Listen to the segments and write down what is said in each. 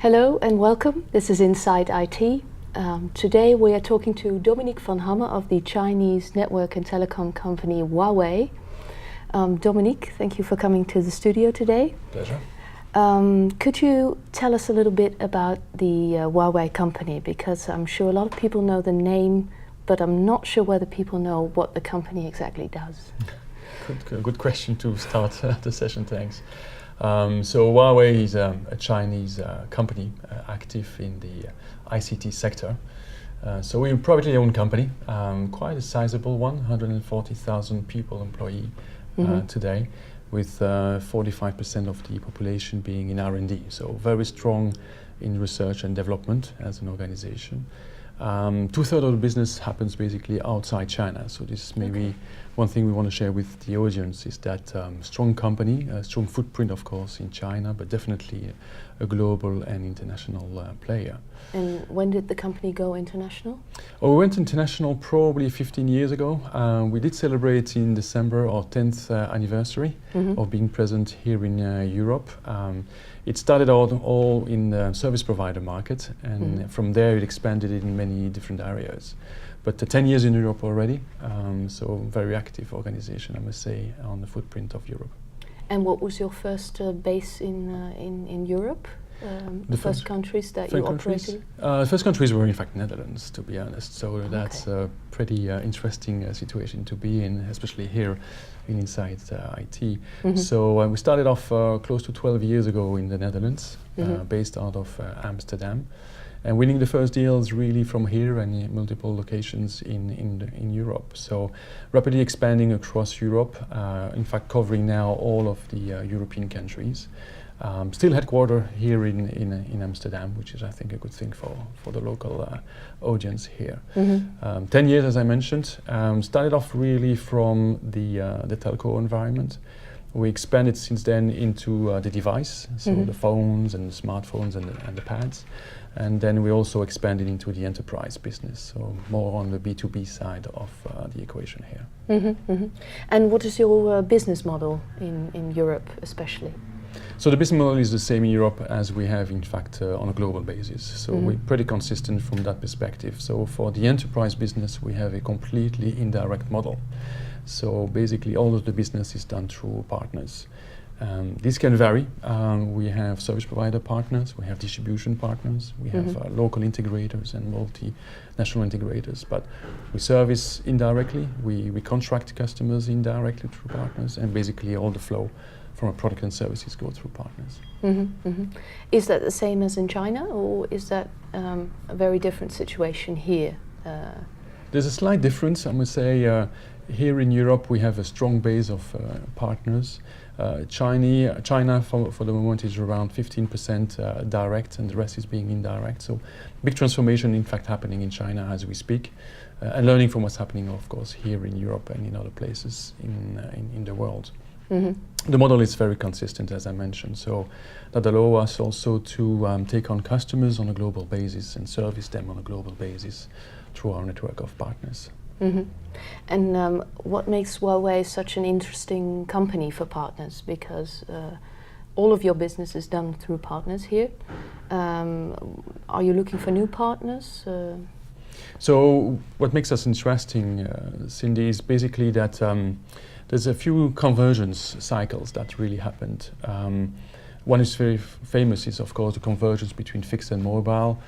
Hello and welcome. This is InsideIT. Today we are talking to Dominique Vanhamme of the Chinese network and telecom company Huawei. Dominique, thank you for coming to the studio today. Pleasure. Could you tell us a little bit about the Huawei company? Because I'm sure a lot of people know the name, but I'm not sure whether people know what the company exactly does. Good question to start the session, thanks. So Huawei is a Chinese company active in the ICT sector. So we're a privately owned company, quite a sizable one, 140,000 people employee today, with 45% of the population being in R&D. So very strong in research and development as an organization. 2/3 of the business happens basically outside China. So this is maybe one thing we want to share with the audience is that strong company, a strong footprint of course in China, but definitely a global and international player. And when did the company go international? We went international probably 15 years ago. We did celebrate in December our 10th anniversary of being present here in Europe. It started out all in the service provider market, and from there it expanded in many different areas. But 10 years in Europe already, so very active organization, I must say, on the footprint of Europe. And what was your first base in Europe? The first countries that you operated? The first countries were in fact Netherlands, to be honest. So that's a pretty interesting situation to be in, especially here in InsideIT. So we started off close to 12 years ago in the Netherlands, based out of Amsterdam, and winning the first deals really from here and in multiple locations in Europe. So rapidly expanding across Europe, in fact covering now all of the European countries. Still headquartered here in Amsterdam, which is I think a good thing for the local audience here. 10 years, as I mentioned, started off really from the telco environment. We expanded since then into the device, so the phones and the smartphones and the pads. And then we also expanded into the enterprise business, so more on the B2B side of the equation here. And what is your business model in Europe especially? So the business model is the same in Europe as we have in fact on a global basis. So we're pretty consistent from that perspective. So for the enterprise business we have a completely indirect model. So basically all of the business is done through partners. This can vary. We have service provider partners, we have distribution partners, we have local integrators and multinational integrators, but we service indirectly, we contract customers indirectly through partners, and basically all the flow from a product and services go through partners. Is that the same as in China, or is that a very different situation here? There's a slight difference, I must say. Here in Europe we have a strong base of partners. China for the moment is around 15% direct, and the rest is being indirect. So big transformation in fact happening in China as we speak, and learning from what's happening of course here in Europe and in other places in the world. The model is very consistent, as I mentioned, so that allows us also to take on customers on a global basis and service them on a global basis through our network of partners. And what makes Huawei such an interesting company for partners? Because all of your business is done through partners here. Are you looking for new partners? So what makes us interesting, Cindy, is basically that there's a few convergence cycles that really happened. One is very famous, is of course the convergence between fixed and mobile.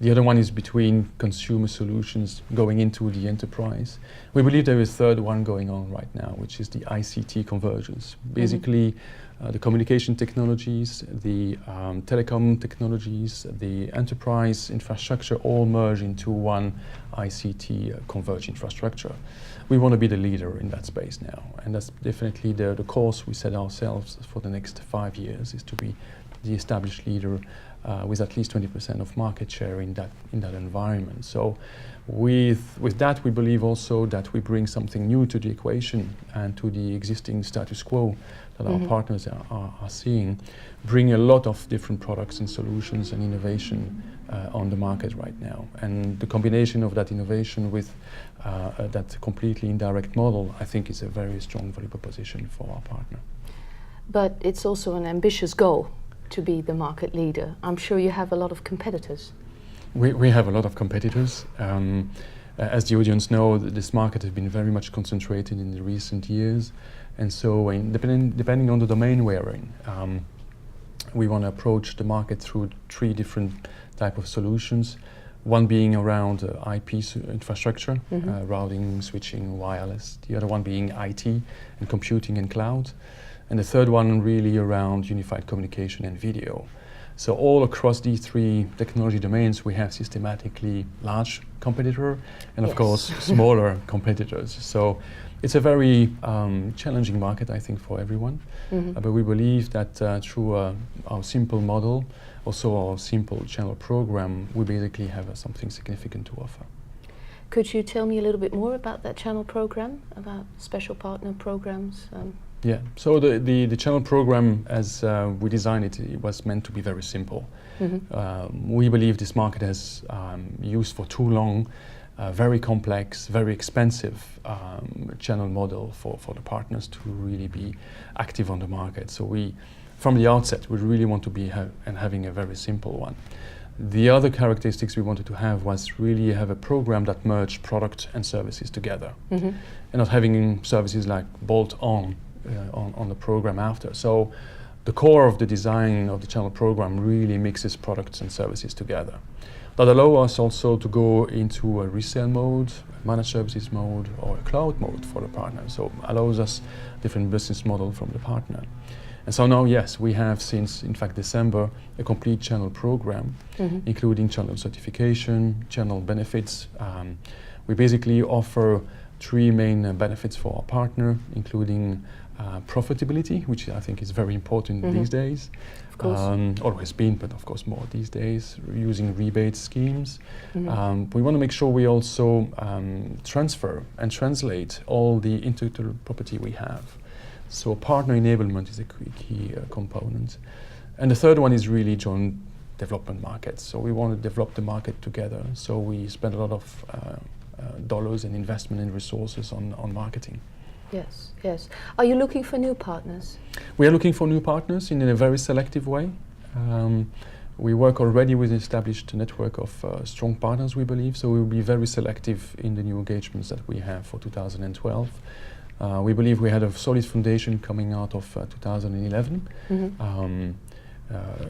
The other one is between consumer solutions going into the enterprise. We believe there is a third one going on right now, which is the ICT convergence. Basically, the communication technologies, the telecom technologies, the enterprise infrastructure all merge into one ICT converged infrastructure. We want to be the leader in that space now, and that's definitely the course we set ourselves for the next 5 years, is to be the established leader with at least 20% of market share in that environment. So with that, we believe also that we bring something new to the equation and to the existing status quo that our partners are seeing, bring a lot of different products and solutions and innovation on the market right now. And the combination of that innovation with that completely indirect model, I think, is a very strong value proposition for our partner. But it's also an ambitious goal to be the market leader? I'm sure you have a lot of competitors. We have a lot of competitors. As the audience know, this market has been very much concentrated in the recent years, and so depending on the domain we're in, we want to approach the market through 3 different type of solutions. One being around IP infrastructure, routing, switching, wireless. The other one being IT and computing and cloud. And the third one really around unified communication and video. So all across these 3 technology domains, we have systematically large competitor and of course smaller competitors. So it's a very challenging market, I think, for everyone. But we believe that through our simple model, also our simple channel program, we basically have something significant to offer. Could you tell me a little bit more about that channel program, about special partner programs? Yeah, so the channel program, as we designed it, it was meant to be very simple. We believe this market has used for too long very complex, very expensive channel model for the partners to really be active on the market. So we, from the outset, we really want to be having a very simple one. The other characteristics we wanted to have was really have a program that merged product and services together, and not having services like bolt on the program after. So the core of the design of the channel program really mixes products and services together. That allows us also to go into a resale mode, managed services mode, or a cloud mode for the partner. So allows us different business model from the partner. And so now, yes, we have since, in fact, December, a complete channel program, including channel certification, channel benefits. We basically offer 3 main benefits for our partner, including profitability, which I think is very important these days. Of course. Always been, but of course more these days, using rebate schemes. We want to make sure we also transfer and translate all the intellectual property we have. So partner enablement is a key component. And the third one is really joint development markets. So we want to develop the market together. So we spend a lot of dollars and investment and resources on marketing. Yes, yes. Are you looking for new partners? We are looking for new partners in a very selective way. We work already with an established network of strong partners, we believe, so we will be very selective in the new engagements that we have for 2012. We believe we had a solid foundation coming out of 2011.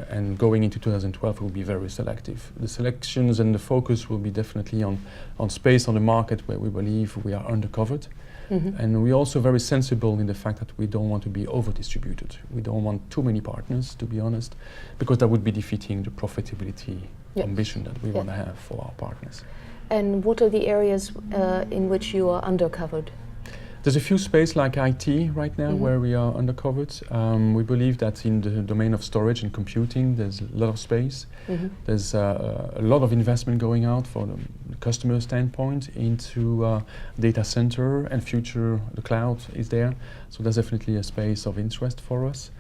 And going into 2012 will be very selective. The selections and the focus will be definitely on space on the market where we believe we are undercovered. And we're also very sensible in the fact that we don't want to be over-distributed. We don't want too many partners, to be honest, because that would be defeating the profitability ambition that we want to have for our partners. And what are the areas in which you are undercovered? There's a few spaces like IT right now where we are undercovered. We believe that in the domain of storage and computing, there's a lot of space. There's a lot of investment going out for the customer standpoint into data center and future, the cloud is there. So there's definitely a space of interest for us.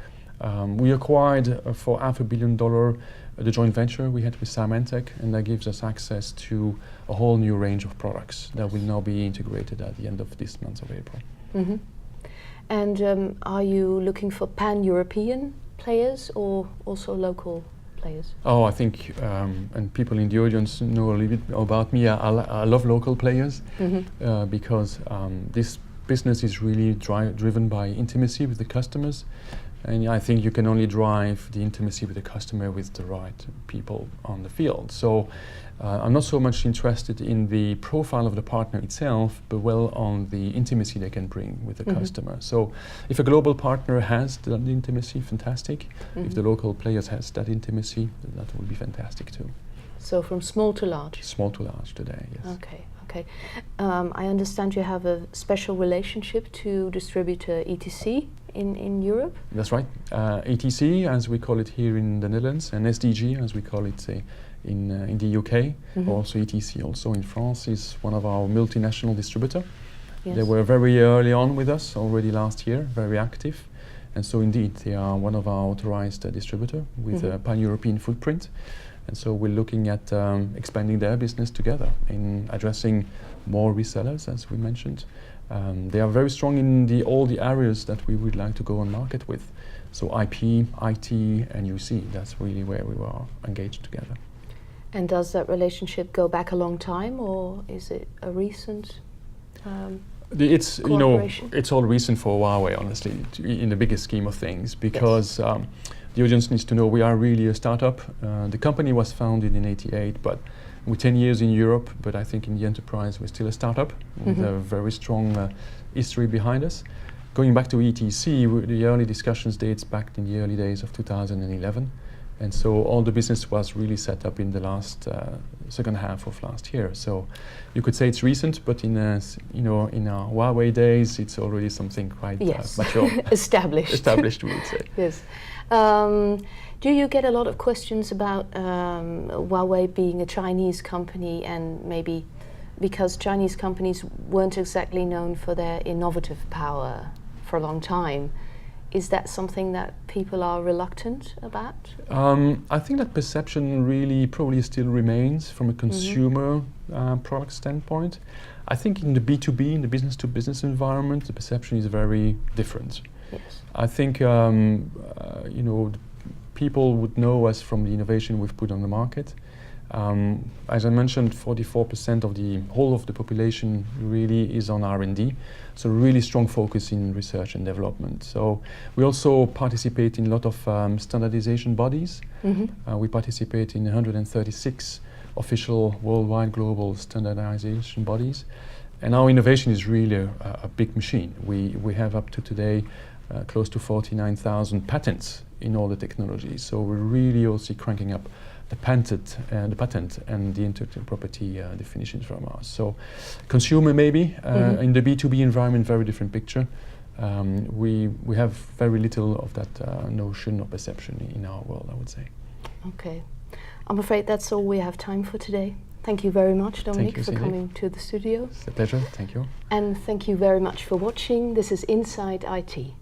We acquired for $500 million the joint venture we had with Symantec, and that gives us access to a whole new range of products that will now be integrated at the end of this month of April. And are you looking for Pan European players or also local players? Oh, I think, and people in the audience know a little bit about me, I love local players because this business is really driven by intimacy with the customers. And I think you can only drive the intimacy with the customer with the right people on the field. So I'm not so much interested in the profile of the partner itself, but well on the intimacy they can bring with the customer. So if a global partner has that intimacy, fantastic. If the local players has that intimacy, that would be fantastic too. So from small to large? Small to large today, yes. Okay, okay. I understand you have a special relationship to distributor ETC in Europe? That's right. ETC, as we call it here in the Netherlands, and SDG, as we call it in the UK, also ETC, also in France, is one of our multinational distributor. Yes. They were very early on with us, already last year, very active. And so indeed, they are one of our authorized distributor with a pan-European footprint. And so we're looking at expanding their business together in addressing more resellers, as we mentioned, They are very strong in all the areas that we would like to go on market with. So IP, IT, and UC, that's really where we were engaged together. And does that relationship go back a long time, or is it a recent It's cooperation? It's all recent for Huawei, honestly, in the bigger scheme of things, because the audience needs to know we are really a startup. The company was founded in '88, but we're 10 years in Europe, but I think in the enterprise we're still a startup with a very strong history behind us. Going back to ETC, the early discussions dates back in the early days of 2011. And so all the business was really set up in the last second half of last year. So you could say it's recent, but in our Huawei days, it's already something quite mature. Established, we would say. Yes. Do you get a lot of questions about Huawei being a Chinese company, and maybe because Chinese companies weren't exactly known for their innovative power for a long time? Is that something that people are reluctant about? I think that perception really probably still remains from a consumer product standpoint. I think in the B2B, in the business-to-business environment, the perception is very different. Yes. I think people would know us from the innovation we've put on the market. As I mentioned, 44% of the whole of the population really is on R&D, so really strong focus in research and development. So we also participate in a lot of standardization bodies. We participate in 136 official worldwide global standardization bodies. And our innovation is really a big machine. We have up to today close to 49,000 patents in all the technologies. So we're really also cranking up the patent and the intellectual property definitions from us. So consumer maybe, in the B2B environment, very different picture. We have very little of that notion or perception in our world, I would say. Okay. I'm afraid that's all we have time for today. Thank you very much, Dominique, for coming to the studio. It's a pleasure, thank you. And thank you very much for watching. This is InsideIT.